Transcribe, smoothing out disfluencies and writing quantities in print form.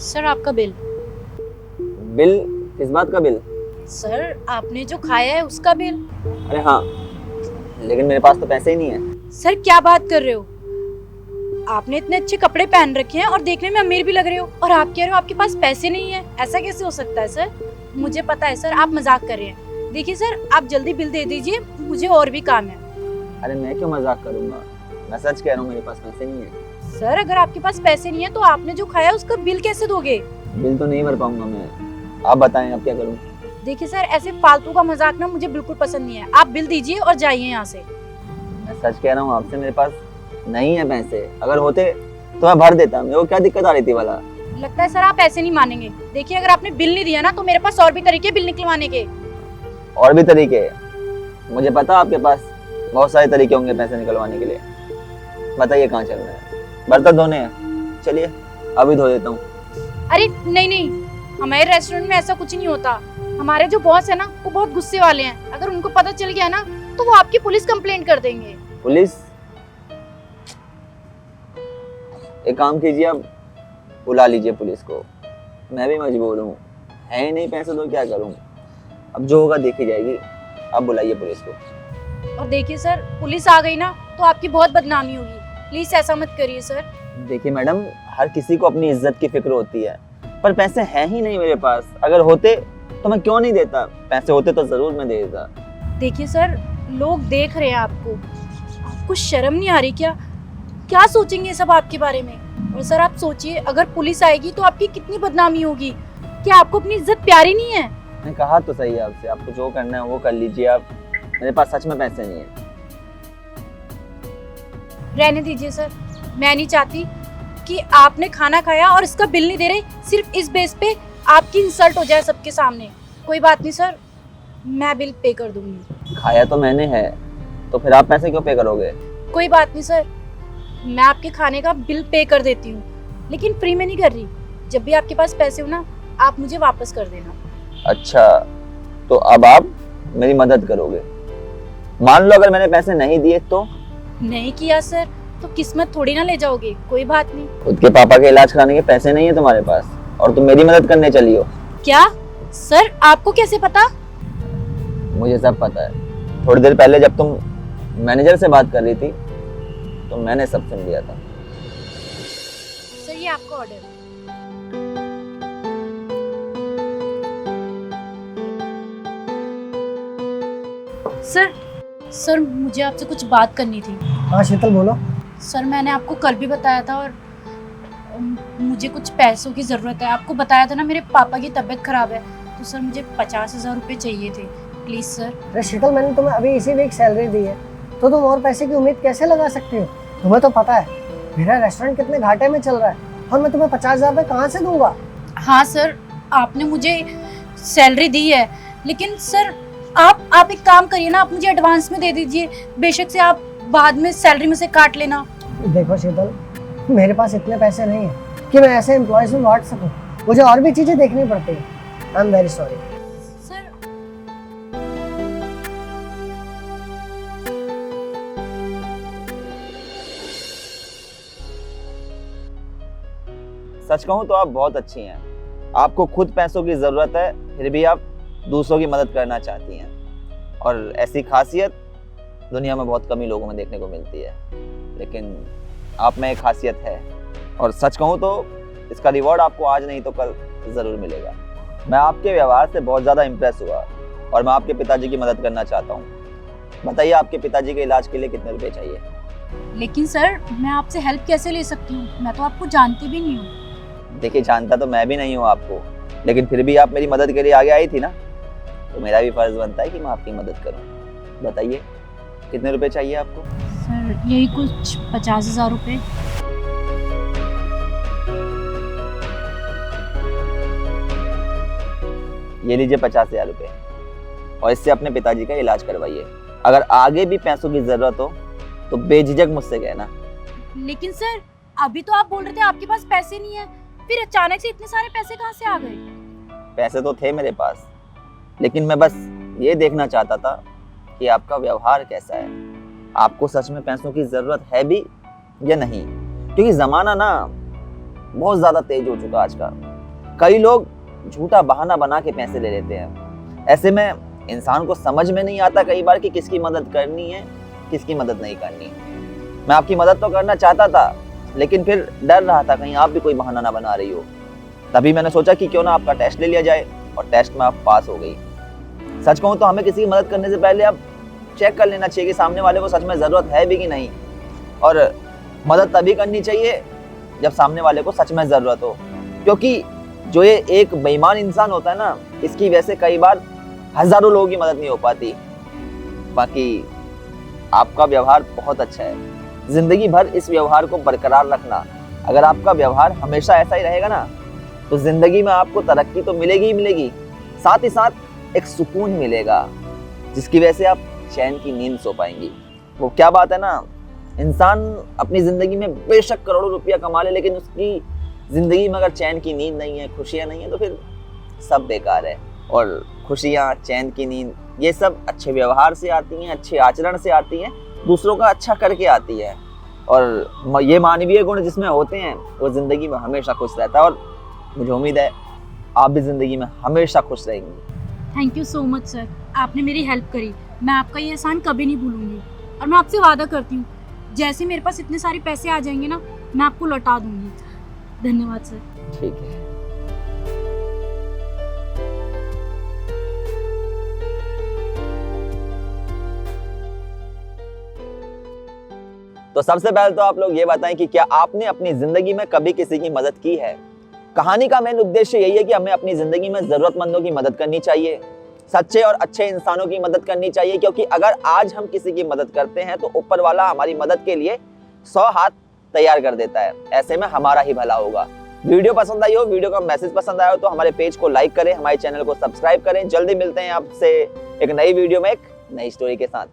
Sir आपका bill. Bill? किस बात का बिल? सर आपने जो खाया है उसका बिल। अरे हाँ, लेकिन मेरे पास तो पैसे ही नहीं है। सर क्या बात कर रहे हो? आपने इतने अच्छे कपड़े पहन रखे हैं और देखने में अमीर भी लग रहे हो, और आप कह रहे हो आपके पास पैसे नहीं है। ऐसा कैसे हो सकता है सर? मुझे पता है सर, आप मजाक कर रहे हैं। देखिए सर, आप जल्दी बिल दे दीजिए, मुझे और भी काम है। अरे मैं क्यों मजाक करूंगा, मैं सच कह रहा हूँ, मेरे पास पैसे नहीं है। सर अगर आपके पास पैसे नहीं है तो आपने जो खाया उसका बिल कैसे दोगे? बिल तो नहीं भर पाऊंगा मैं, आप बताएं अब क्या करूं। देखिए सर, ऐसे फालतू का मजाक ना मुझे बिल्कुल पसंद नहीं है। आप बिल दीजिए और जाइए यहाँ से। मैं सच कह रहा हूँ आपसे, मेरे पास नहीं है पैसे। अगर होते तो मैं भर देता, मेरे को क्या दिक्कत आ रही थी वाला। लगता है सर आप ऐसे नहीं मानेंगे। देखिए अगर आपने बिल नहीं दिया ना तो मेरे पास और भी तरीके बिल निकलवाने के। और भी तरीके? मुझे पता आपके पास बहुत सारे तरीके होंगे पैसे निकलवाने के लिए। बताइए कहाँ चलना है? बर्तन धोने हैं, चलिए अभी धो देता हूँ। अरे नहीं नहीं, हमारे रेस्टोरेंट में ऐसा कुछ नहीं होता। हमारे जो बॉस है ना वो बहुत गुस्से वाले हैं। अगर उनको पता चल गया ना तो वो आपकी पुलिस कंप्लेंट कर देंगे। पुलिस? एक काम कीजिए, अब बुला लीजिए पुलिस को। मैं भी मजबूर हूँ, है ही नहीं पैसे तो क्या करूँ। अब जो होगा देखी जाएगी। अब बुलाइए पुलिस को। और देखिए सर, पुलिस आ गई ना तो आपकी बहुत बदनामी होगी। प्लीज ऐसा मत करिए सर। देखिए मैडम, हर किसी को अपनी इज्जत की फिक्र होती है, पर पैसे हैं ही नहीं मेरे पास। अगर होते तो मैं क्यों नहीं देता, पैसे होते तो जरूर मैं दे देता। देखिए सर, लोग देख रहे हैं आपको शर्म नहीं आ रही क्या? क्या सोचेंगे सब आपके बारे में? और सर आप सोचिए, अगर पुलिस आएगी तो आपकी कितनी बदनामी होगी। क्या आपको अपनी इज्जत प्यारी नहीं है? मैं कहा तो सही है आपसे, आपको जो करना है वो कर लीजिए। आप, मेरे पास सच में पैसे नहीं है। रहने दीजिए सर, मैं नहीं चाहती कि आपने खाना खाया और इसका बिल नहीं दे रहे, सिर्फ इस बेस पे आपकी इंसल्ट हो जाए सबके सामने। कोई बात नहीं सर, मैं बिल पे कर दूंगी। खाया तो मैंने है, तो फिर आप पैसे क्यों पे करोगे? कोई बात नहीं सर, मैं आपके खाने का बिल पे कर देती हूँ, लेकिन फ्री में नहीं कर रही। जब भी आपके पास पैसे हो ना, आप मुझे वापस कर देना। अच्छा, तो अब आप मेरी मदद करोगे? मान लो अगर मैंने पैसे नहीं दिए तो? नहीं किया सर तो किस्मत थोड़ी ना ले जाओगे। कोई बात नहीं। खुद के पापा के इलाज कराने के पैसे नहीं है तुम्हारे पास, और तुम मेरी मदद करने चली हो? क्या सर, आपको कैसे पता? मुझे सब पता है। थोड़ी देर पहले जब तुम मैनेजर से बात कर रही थी तो मैंने सब सुन लिया था। सर ये आपका ऑर्डर। सर मुझे आपसे कुछ बात करनी थी। हाँ शीतल बोलो। सर मैंने आपको कल भी बताया था, और मुझे कुछ पैसों की ज़रूरत है। आपको बताया था ना मेरे पापा की तबीयत खराब है, तो सर मुझे 50,000 रुपये चाहिए थे। Please sir. अरे शीतल, मैंने तुम्हें अभी इसी वीक सैलरी दी है, तो तुम और पैसे की उम्मीद कैसे लगा सकती हो? तुम्हें तो पता है मेरा रेस्टोरेंट कितने घाटे में चल रहा है, और मैं तुम्हें 50,000 रुपये कहाँ से दूंगा? हाँ सर, आपने मुझे सैलरी दी है, लेकिन सर आप एक काम करिए ना, आप मुझे एडवांस में दे दीजिए। बेशक से आप बाद में सैलरी में से काट लेना। देखो शीतल, मेरे पास इतने पैसे नहीं है कि मैं ऐसे एम्प्लॉयज में बांट सकूं। मुझे और भी चीजें देखनी पड़ती है। I am very sorry. Sir सच कहूँ तो आप बहुत अच्छी हैं। आपको खुद पैसों की जरूरत है, फिर भी आप दूसरों की मदद करना चाहती हैं, और ऐसी खासियत दुनिया में बहुत कम ही लोगों में देखने को मिलती है, लेकिन आप में एक खासियत है। और सच कहूँ तो इसका रिवॉर्ड आपको आज नहीं तो कल जरूर मिलेगा। मैं आपके व्यवहार से बहुत ज़्यादा इम्प्रेस हुआ, और मैं आपके पिताजी की मदद करना चाहता हूँ। बताइए आपके पिताजी के इलाज के लिए कितने रुपए चाहिए? लेकिन सर मैं आपसे हेल्प कैसे ले सकती हूँ? मैं तो आपको जानती भी नहीं हूँ। देखिए, जानता तो मैं भी नहीं हूँ आपको, लेकिन फिर भी आप मेरी मदद के लिए आगे आई थी ना, तो मेरा भी फर्ज बनता है कि मैं आपकी मदद करूं। बताइए कितने रुपए चाहिए आपको? सर यही कुछ 50,000 रुपये। ये लीजिए 50,000 रुपए, और इससे अपने पिताजी का इलाज करवाइए। अगर आगे भी पैसों की जरूरत हो तो बेझिझक मुझसे कहना। लेकिन सर अभी तो आप बोल रहे थे आपके पास पैसे नहीं है, फिर अचानक से इतने सारे पैसे कहाँ से आ गए? पैसे तो थे मेरे पास, लेकिन मैं बस ये देखना चाहता था कि आपका व्यवहार कैसा है। आपको सच में पैसों की जरूरत है भी या नहीं? क्योंकि जमाना ना बहुत ज्यादा तेज हो चुका है आज का। कई लोग झूठा बहाना बना के पैसे ले लेते हैं। ऐसे में इंसान को समझ में नहीं आता कई बार कि किसकी मदद करनी है, किसकी मदद नहीं करनी। मैं आपकी मदद तो करना चाहता था, लेकिन फिर डर रहा था कहीं आप भी कोई बहाना ना बना रही हो। तभी मैंने सोचा कि क्यों ना आपका टेस्ट ले लिया जाए, और टेस्ट में आप पास हो गई। सच कहूँ तो हमें किसी की मदद करने से पहले अब चेक कर लेना चाहिए कि सामने वाले को सच में ज़रूरत है भी कि नहीं। और मदद तभी करनी चाहिए जब सामने वाले को सच में ज़रूरत हो, क्योंकि जो ये एक बेईमान इंसान होता है ना, इसकी वजह से कई बार हज़ारों लोगों की मदद नहीं हो पाती। बाकी आपका व्यवहार बहुत अच्छा है, ज़िंदगी भर इस व्यवहार को बरकरार रखना। अगर आपका व्यवहार हमेशा ऐसा ही रहेगा ना, तो ज़िंदगी में आपको तरक्की तो मिलेगी ही मिलेगी, साथ ही साथ एक सुकून मिलेगा, जिसकी वजह से आप चैन की नींद सो पाएंगी। वो क्या बात है ना, इंसान अपनी ज़िंदगी में बेशक करोड़ों रुपया कमा ले, लेकिन उसकी ज़िंदगी में अगर चैन की नींद नहीं है, खुशियाँ नहीं है, तो फिर सब बेकार है। और खुशियाँ, चैन की नींद, ये सब अच्छे व्यवहार से आती हैं, अच्छे आचरण से आती हैं, दूसरों का अच्छा करके आती है। और ये मानवीय गुण जिसमें होते हैं वो ज़िंदगी में हमेशा खुश रहता है। और मुझे उम्मीद है आप भी ज़िंदगी में हमेशा खुश रहेंगी। Thank you so much sir, आपने मेरी हेल्प करी। मैं आपका ये एहसान कभी नहीं भूलूंगी, और मैं आपसे वादा करती हूँ जैसे मेरे पास इतने सारे पैसे आ जाएंगे ना, मैं आपको लौटा दूंगी। धन्यवाद सर। ठीक है। तो सबसे पहले तो आप लोग ये बताएं कि क्या आपने अपनी जिंदगी में कभी किसी की मदद की है। कहानी का मेन उद्देश्य यही है कि हमें अपनी जिंदगी में जरूरतमंदों की मदद करनी चाहिए, सच्चे और अच्छे इंसानों की मदद करनी चाहिए, क्योंकि अगर आज हम किसी की मदद करते हैं तो ऊपर वाला हमारी मदद के लिए 100 हाथ तैयार कर देता है। ऐसे में हमारा ही भला होगा। वीडियो पसंद आई हो, वीडियो का मैसेज पसंद आया हो तो हमारे पेज को लाइक करें, हमारे चैनल को सब्सक्राइब करें। जल्दी मिलते हैं आपसे एक नई वीडियो में एक नई स्टोरी के साथ।